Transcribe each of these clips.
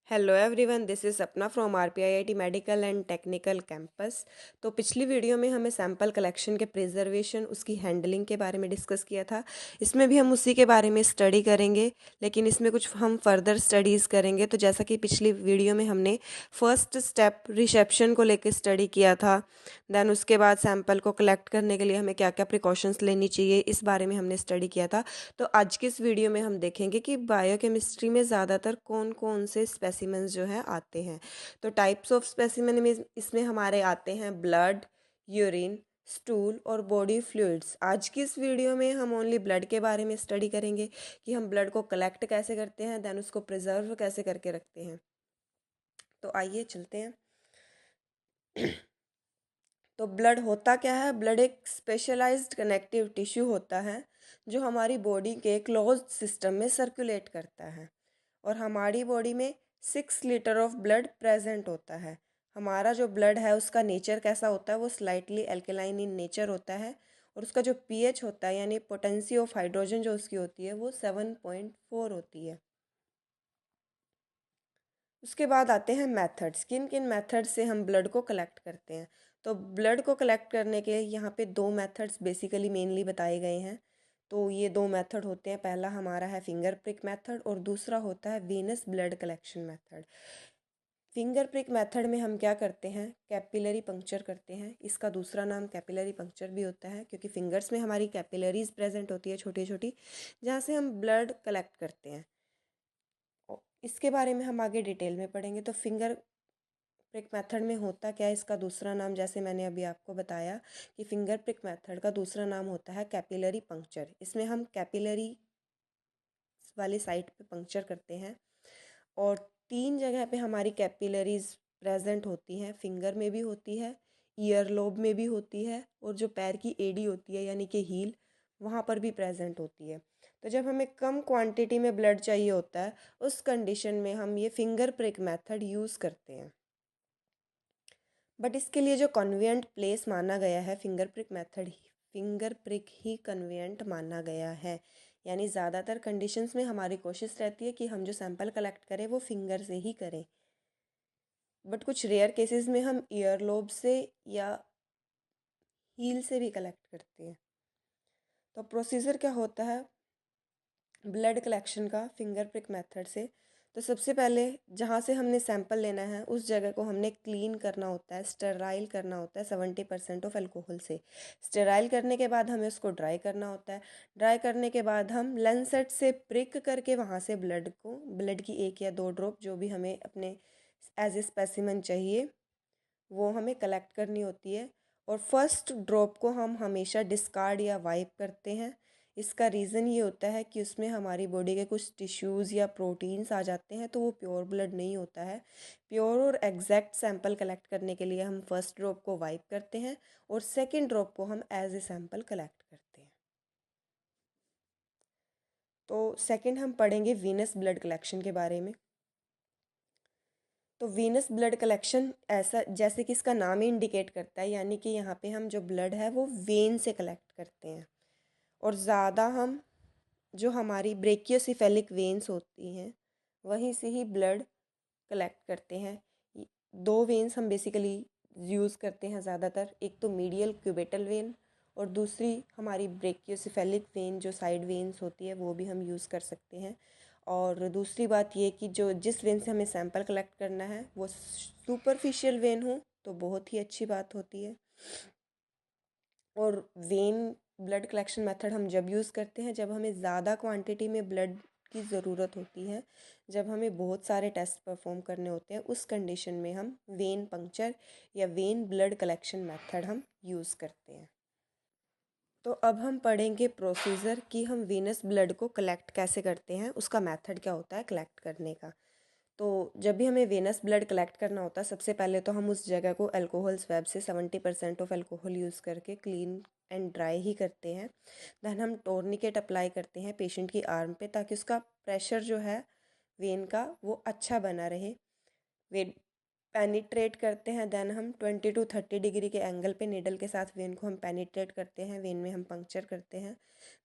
Hello everyone, this is Sapna from RPIIT medical and technical campus. तो पिछली video में हमें सैंपल कलेक्शन के प्रिजर्वेशन, उसकी हैंडलिंग के बारे में डिस्कस किया था। इसमें भी हम उसी के बारे में स्टडी करेंगे, लेकिन इसमें कुछ हम फर्दर स्टडीज़ करेंगे। तो जैसा कि पिछली वीडियो में हमने फर्स्ट स्टेप रिसेप्शन को लेकर स्टडी किया था, देन उसके बाद सैंपल को कलेक्ट करने के लिए हमें क्या क्या प्रिकॉशंस लेनी चाहिए, इस बारे में हमने स्टडी किया था। तो आज के इस वीडियो में हम देखेंगे कि बायोकेमिस्ट्री में ज़्यादातर कौन कौन से स्पेसिमेंस जो है आते हैं। तो टाइप्स ऑफ स्पेसिमेन में इसमें हमारे आते हैं ब्लड, यूरिन, स्टूल और बॉडी फ्लूइड्स। आज की इस वीडियो में हम ओनली ब्लड के बारे में स्टडी करेंगे कि हम ब्लड को कलेक्ट कैसे करते हैं, देन उसको प्रिजर्व कैसे करके रखते हैं। तो आइए चलते हैं। तो ब्लड होता क्या है? ब्लड एक स्पेशलाइज्ड कनेक्टिव टिश्यू होता है जो हमारी बॉडी के क्लोज्ड सिस्टम में सर्कुलेट करता है, और हमारी बॉडी में 6 लीटर ऑफ ब्लड प्रेजेंट होता है। हमारा जो ब्लड है उसका नेचर कैसा होता है? वो स्लाइटली एल्केलाइन इन नेचर होता है, और उसका जो पीएच होता है यानी पोटेंसी ऑफ हाइड्रोजन जो उसकी होती है वो 7.4 होती है। उसके बाद आते हैं मेथड्स, किन किन मेथड से हम ब्लड को कलेक्ट करते हैं। तो ब्लड को कलेक्ट करने के यहाँ पे दो मेथड्स बेसिकली मेनली बताए गए हैं। तो ये दो मेथड होते हैं, पहला हमारा है फिंगर प्रिक मेथड और दूसरा होता है venous blood collection method. Finger prick method में हम क्या करते हैं? कैपिलरी पंक्चर करते हैं। इसका दूसरा नाम कैपिलरी पंक्चर भी होता है क्योंकि फिंगर्स में हमारी कैपिलरीज प्रेजेंट होती है, छोटी छोटी, जहाँ से हम ब्लड कलेक्ट करते हैं। इसके बारे में हम आगे डिटेल में पढ़ेंगे। तो फिंगर प्रिक मेथड में होता क्या है? इसका दूसरा नाम, जैसे मैंने अभी आपको बताया कि फिंगर प्रिक मेथड का दूसरा नाम होता है कैपिलरी पंक्चर। इसमें हम कैपिलरी वाली साइड पे पंक्चर करते हैं, और 3 जगह पे हमारी कैपिलरीज प्रेजेंट होती हैं। फिंगर में भी होती है, ईयर लोब में भी होती है, और जो पैर की एडी होती है यानी कि हील, वहाँ पर भी प्रेजेंट होती है। तो जब हमें कम क्वांटिटी में ब्लड चाहिए होता है, उस कंडीशन में हम ये फिंगर प्रिक मेथड यूज़ करते हैं। बट इसके लिए जो कन्वीनियंट प्लेस माना गया है, फिंगर प्रिक ही कन्वीनियंट माना गया है। यानी ज़्यादातर कंडीशंस में हमारी कोशिश रहती है कि हम जो सैंपल कलेक्ट करें वो फिंगर से ही करें, बट कुछ रेयर केसेस में हम ईयर लोब से या हील से भी कलेक्ट करते हैं। तो प्रोसीजर क्या होता है ब्लड कलेक्शन का फिंगर प्रिक मेथड से? तो सबसे पहले जहाँ से हमने सैंपल लेना है उस जगह को हमने क्लीन करना होता है, स्टेराइल करना होता है 70% ऑफ अल्कोहल से। स्टेराइल करने के बाद हमें उसको ड्राई करना होता है। ड्राई करने के बाद हम लेंसेट से प्रिक करके वहाँ से ब्लड की 1 या 2 ड्रॉप जो भी हमें अपने एज ए स्पेसिमेन चाहिए वो हमें कलेक्ट करनी होती है। और फर्स्ट ड्रॉप को हम हमेशा डिस्कार्ड या वाइप करते हैं। इसका रीज़न ये होता है कि उसमें हमारी बॉडी के कुछ टिश्यूज़ या प्रोटीन्स आ जाते हैं, तो वो प्योर ब्लड नहीं होता है। प्योर और एग्जैक्ट सैंपल कलेक्ट करने के लिए हम फर्स्ट ड्रॉप को वाइप करते हैं, और सेकेंड ड्रॉप को हम एज ए सैंपल कलेक्ट करते हैं। तो सेकेंड हम पढ़ेंगे वीनस ब्लड कलेक्शन के बारे में। तो वीनस ब्लड कलेक्शन ऐसा, जैसे कि इसका नाम ही इंडिकेट करता है, यानी कि यहाँ पे हम जो ब्लड है वो वेन से कलेक्ट करते हैं, और ज़्यादा हम जो हमारी ब्रेकियोसिफेलिक वेन्स होती हैं वहीं से ही ब्लड कलेक्ट करते हैं। 2 वेन्स हम बेसिकली यूज़ करते हैं ज़्यादातर, एक तो मीडियल क्यूबिटल वेन, और दूसरी हमारी ब्रेकियोसिफेलिक वेन जो साइड वेन्स होती है वो भी हम यूज़ कर सकते हैं। और दूसरी बात ये कि जो जिस वेन से हमें सैंपल कलेक्ट करना है वो सुपरफिशियल वेन हो तो बहुत ही अच्छी बात होती है। और वेन ब्लड कलेक्शन मेथड हम जब यूज़ करते हैं जब हमें ज़्यादा क्वांटिटी में ब्लड की ज़रूरत होती है, जब हमें बहुत सारे टेस्ट परफॉर्म करने होते हैं, उस कंडीशन में हम वेन पंक्चर या वेन ब्लड कलेक्शन मेथड हम यूज़ करते हैं। तो अब हम पढ़ेंगे प्रोसीजर कि हम वेनस ब्लड को कलेक्ट कैसे करते हैं, उसका मेथड क्या होता है कलेक्ट करने का। तो जब भी हमें वेनस ब्लड कलेक्ट करना होता है, सबसे पहले तो हम उस जगह को अल्कोहल स्वैब से 70% ऑफ अल्कोहल यूज़ करके क्लीन एंड ड्राई ही करते हैं। देन हम टोर्निकेट अप्लाई करते हैं पेशेंट की आर्म पे, ताकि उसका प्रेशर जो है वेन का वो अच्छा बना रहे। वे पेनिट्रेट करते हैं। देन हम 20 to 30 डिग्री के एंगल पे नीडल के साथ वेन को हम पेनिट्रेट करते हैं, वेन में हम पंक्चर करते हैं।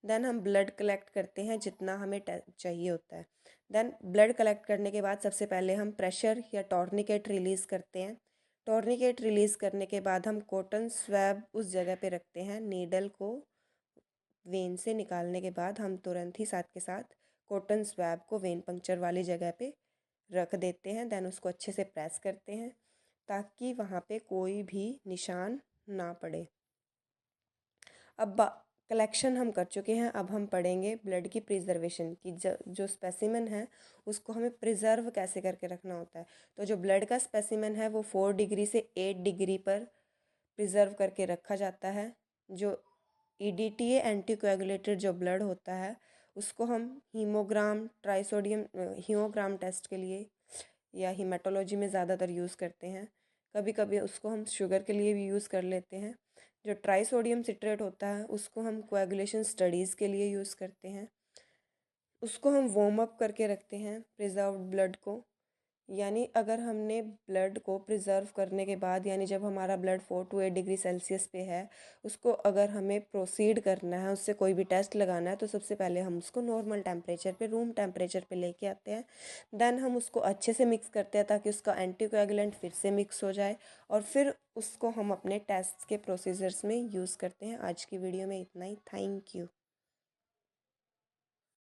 देन हम ब्लड कलेक्ट करते हैं जितना हमें चाहिए होता है। देन ब्लड कलेक्ट करने के बाद सबसे पहले हम प्रेशर या टॉर्निकेट रिलीज़ करते हैं। टॉर्निकेट रिलीज़ करने के बाद हम कॉटन स्वैब उस जगह पे रखते हैं। नीडल को वेन से निकालने के बाद हम तुरंत ही साथ के साथ कॉटन स्वैब को वेन पंक्चर वाली जगह पे रख देते हैं। देन उसको अच्छे से प्रेस करते हैं ताकि वहाँ पे कोई भी निशान ना पड़े। अब कलेक्शन हम कर चुके हैं, अब हम पढ़ेंगे ब्लड की प्रिजर्वेशन की। जो स्पेसिमेन है उसको हमें प्रिजर्व कैसे करके रखना होता है। तो जो ब्लड का स्पेसिमेन है वो 4 डिग्री से 8 डिग्री पर प्रिजर्व करके रखा जाता है। जो EDTA एंटीकोएगुलेटेड जो ब्लड होता है उसको हम हीमोग्राम ट्राइसोडियम हीमोग्राम टेस्ट के लिए या हीमेटोलॉजी में ज़्यादातर यूज़ करते हैं। कभी कभी उसको हम शुगर के लिए भी यूज़ कर लेते हैं। जो ट्राइसोडियम सिट्रेट होता है उसको हम कोएगुलेशन स्टडीज़ के लिए यूज़ करते हैं। उसको हम वार्म अप करके रखते हैं प्रिजर्व्ड ब्लड को। यानी अगर हमने ब्लड को प्रिजर्व करने के बाद, यानी जब हमारा ब्लड 4 to 8 डिग्री सेल्सियस पे है, उसको अगर हमें प्रोसीड करना है, उससे कोई भी टेस्ट लगाना है, तो सबसे पहले हम उसको नॉर्मल टेम्परेचर पे, रूम टेम्परेचर पे लेके आते हैं। देन हम उसको अच्छे से मिक्स करते हैं ताकि उसका एंटीकोएगुलेंट फिर से मिक्स हो जाए, और फिर उसको हम अपने टेस्ट के प्रोसीजर्स में यूज़ करते हैं। आज की वीडियो में इतना ही। Thank you.